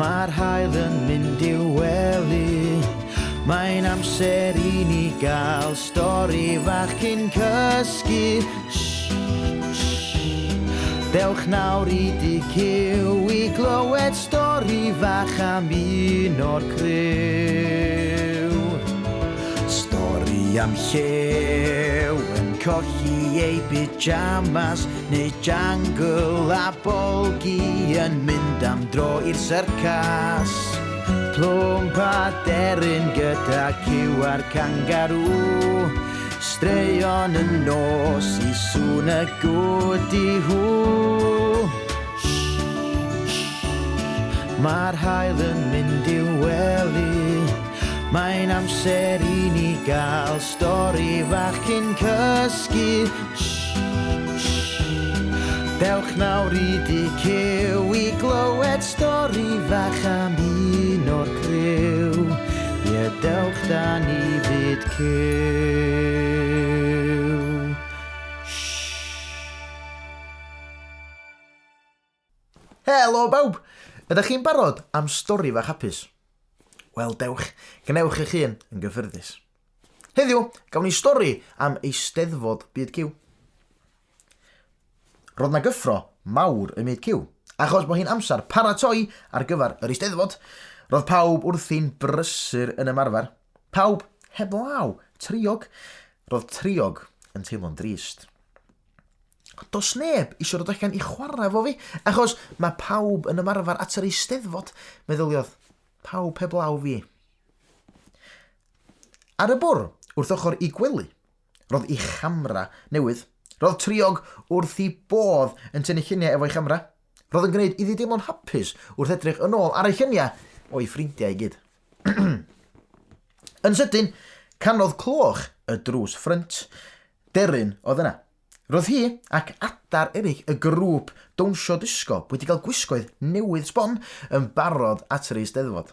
Mae'r haul yn mynd i'w wely. Mae'n amser I ni gael stori fach cyn cysgu. Dewch nawr I di cyw I glywed stori fach am un o'r criw. Stori am llew yn colli ei pyjamas, neu jungle a bolgi yn mynd am dro i'r syrcas. Plwm pa deryn gyda cyw a'r kangaroo, straeon yn nos I sŵn y gwd I hw. Mae'r haul yn mynd i'w wely. Mae'n amser I ni gael stori fach cyn cysgu. Dewch nawr I di cyw I glywed stori fach am un o'r criw. Ie, dewch da ni fyd cyw. Helo bawb! Ydych chi'n barod am stori fach hapus? Wel, dewch, gwnewch eich hun yn gyffyrddus. Heddiw, gawn ni stori am eisteddfod byd cyw. Roedd na gyffro mawr y byd cyw, achos bod hi'n amser paratoi ar gyfer yr eisteddfod. Roedd pawb wrthi'n brysur yn ymarfer. Pawb heblaw, triog. Roedd triog yn teimlo'n drist. Does neb eisiau dod allan I chwarae fo fi, achos mae pawb yn ymarfer at yr eisteddfod, meddyliodd. Pawb heblaw fi. Ar y bwr, wrth ochr I gwely, roedd I chamra newydd. Roedd triog wrth I bodd yn tynnu lluniau efo'i chamra. Roedd yn gwneud iddi deimlo'n hapus wrth edrych yn ôl ar ei lluniau o'i ffrindiau I gyd. Yn sydyn, canodd cloch y drws ffrynt. Deryn oedd yna. Roedd hi ac adar eraill y grŵp dawnsio disgo wedi cael gwisgoedd newydd sbon yn barod at yr eisteddfod.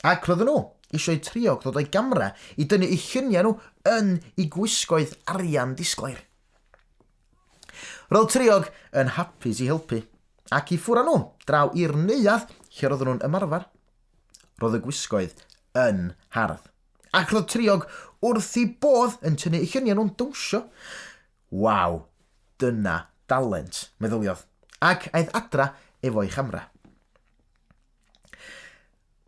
Ac roedden nhw eisiau triog ddod o'i gamra I dynnu eu lluniau nhw yn eu gwisgoedd arian disglair. Roedd triog yn hapus I helpu, ac I ffwrdd nhw draw i'r neuadd lle roedden nhw'n ymarfer. Roedd y gwisgoedd yn hardd. Ac roedd triog wrth I bodd yn tynnu eu lluniau nhw'n dawnsio. Waw, dyna dalent, meddyliodd, ac aeth adra efo'i chamra.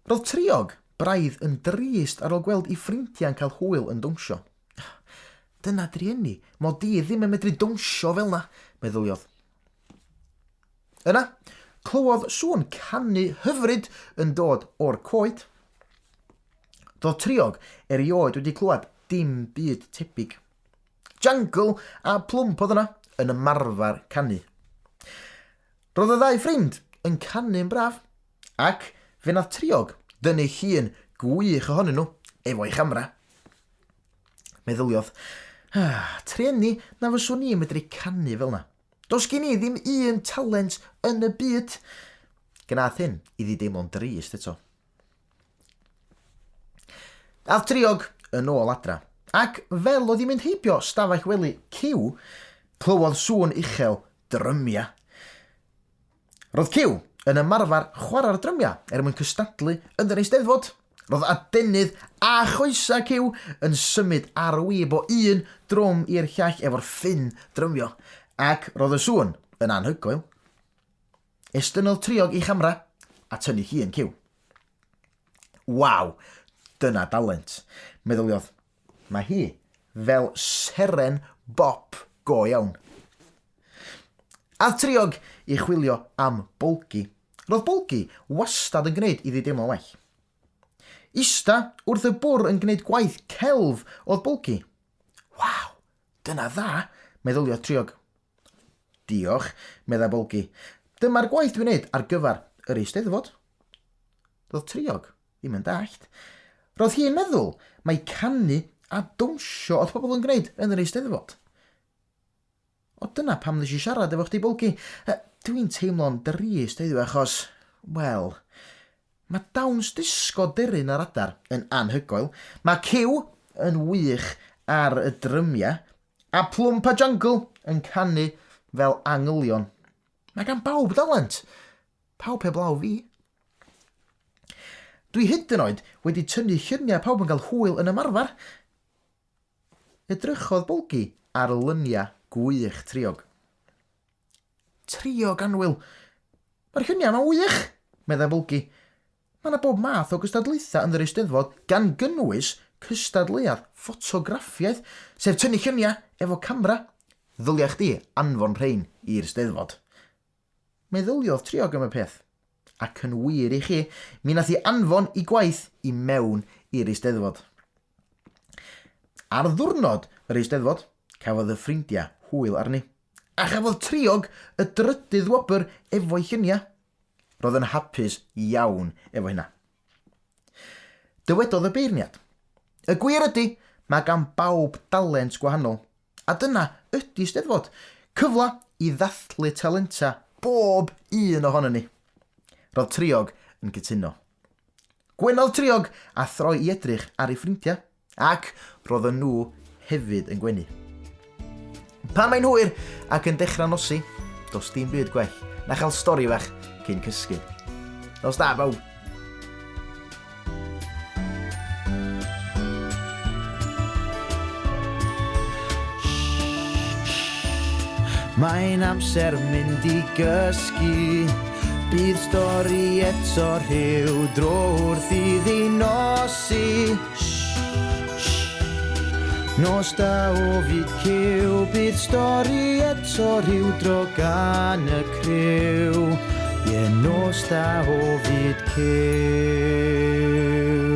Roedd triog braidd yn drist ar ôl gweld I ffrindiau'n cael hwyl yn dawnsio. Dyna drienni, mod I ddim yn medru dawnsio fel na, meddyliodd. Yna, clywodd sŵn canu hyfryd yn dod o'r coed. Doedd triog erioed wedi clywed dim byd tebyg. Jungle a plwmp oedd yna yn ymarfer canu. Roedd y ddau ffrind yn canu'n braf, ac fe nath triog dynnu llun gwych ohonyn nhw efo'i chamra. Meddyliodd, trienni na fyswn I medru canu fel na. Does gen I ddim un talent yn y byd. Gnaeth hyn iddi deimlo'n drist eto. Ath triog yn ôl adra. Ac fel oedd hi'n mynd heibio stafell wely cyw, clywodd sŵn uchel drymia. Roedd cyw yn ymarfer chwarae'r drymia mwyn cystadlu yn yr eisteddfod. Roedd adenydd a choesa cyw yn symud ar wyb o un drwm i'r llall efo'r ffyn drymio, ac roedd y sŵn yn anhygoel. Estynodd triog I chamra a tynnu llun cyw. Waw, dyna dalent, meddyliodd. Mae hi fel seren bop go iawn. Ath triog I chwilio am bolgi. Roedd bolgi wastad yn gwneud iddi deimlo well. Ista wrth y bwr yn gwneud gwaith celf oedd bolgi. Waw, dyna dda, meddylio triog. Diolch, medda bolgi. Dyma'r gwaith dwi'n gwneud ar gyfer yr eisteddfod. Roedd triog ddim yn dallt. Roedd hi'n meddwl mae canu a dawnsio oedd pobl yn gwneud yn yr eisteddfod. O dyna pam nes I siarad efo chdi bolgi. Dwi'n teimlo'n drist heddiw achos, wel, mae dawns disgo deryn ar adar yn anhygoel. Mae cyw yn wych ar y drymia a plwmp a jungle yn canu fel angylion. Mae gan bawb dalent. Pawb heblaw fi. Dwi hyd yn oed wedi tynnu lluniau pawb yn cael hwyl yn ymarfer. Edrychodd Bolgi ar lyniau gwych triog. Triog anwyl. Mae'r lluniau yma wych, meddai Bolgi. Mae yna bob math o gystadlaethau yn yr Eisteddfod gan gynnwys cystadleuaeth ffotograffiaeth, sef tynnu lluniau efo camera. Ddylia chdi anfon rhain i'r Eisteddfod. Meddyliodd triog am y peth, ac yn wir i chi, mi nath i anfon i gwaith i mewn i'r Eisteddfod. Ar ddiwrnod yr Eisteddfod, cafodd y ffrindiau hwyl arni, a chafodd triog y drydydd wobr efo'i lluniau. Roedd yn hapus iawn efo hynna. Dywedodd y beirniad. Y gwir ydy, mae gan bawb dalent gwahanol, a dyna ydy Eisteddfod, cyfla i ddathlu talenta bob un ohono ni. Roedd triog yn cytuno. Gwenodd triog a throi i edrych ar ei ffrindiau, ac roedd nhw hefyd yn gwenu. Pan mae'n hwyr ac yn dechrau nosi, dos dim byd gwell na chael stori fach cyn cysgu. Nos da, bawb! Mae'n amser mynd i gysgu, bydd stori eto rhyw dro wrth iddi nosi. Nos da o fyd cyw, bydd stori eto rhyw dro gan y criw. Nos da o fyd cyw.